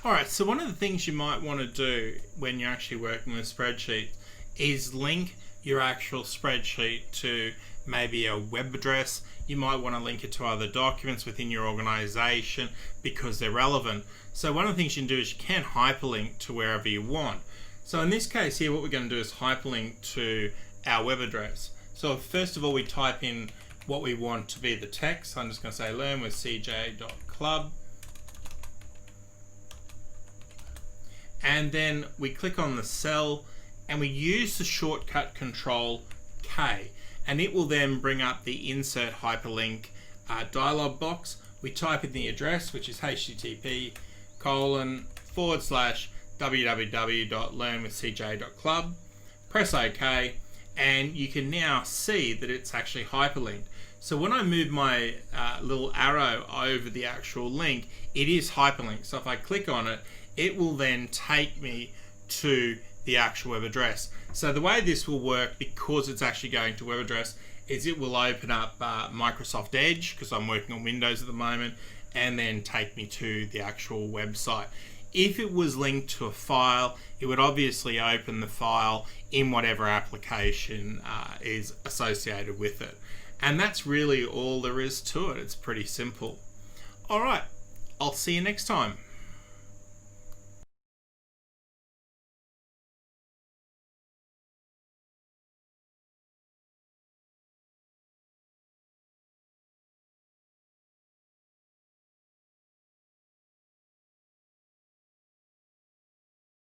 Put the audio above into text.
Alright, so one of the things you might want to do when you're actually working with spreadsheets is link your actual spreadsheet to maybe a web address. You might want to link it to other documents within your organization because they're relevant. So one of the things you can do is you can hyperlink to wherever you want. So in this case here, what we're going to do is hyperlink to our web address. So first of all, we type in what we want to be the text. So I'm just going to say learn with cj.club. And then we click on the cell and we use the shortcut ctrl+K, and it will then bring up the insert hyperlink dialog box. We type in the address, which is http://www.learnwithcj.club, press OK, and you can now see that it's actually hyperlinked. So when I move my little arrow over the actual link, it is hyperlinked. So if I click on it, it will then take me to the actual web address. So the way this will work, because it's actually going to web address, is it will open up Microsoft Edge, because I'm working on Windows at the moment, and then take me to the actual website. If it was linked to a file, it would obviously open the file in whatever application is associated with it. And that's really all there is to it. It's pretty simple. Alright, I'll see you next time.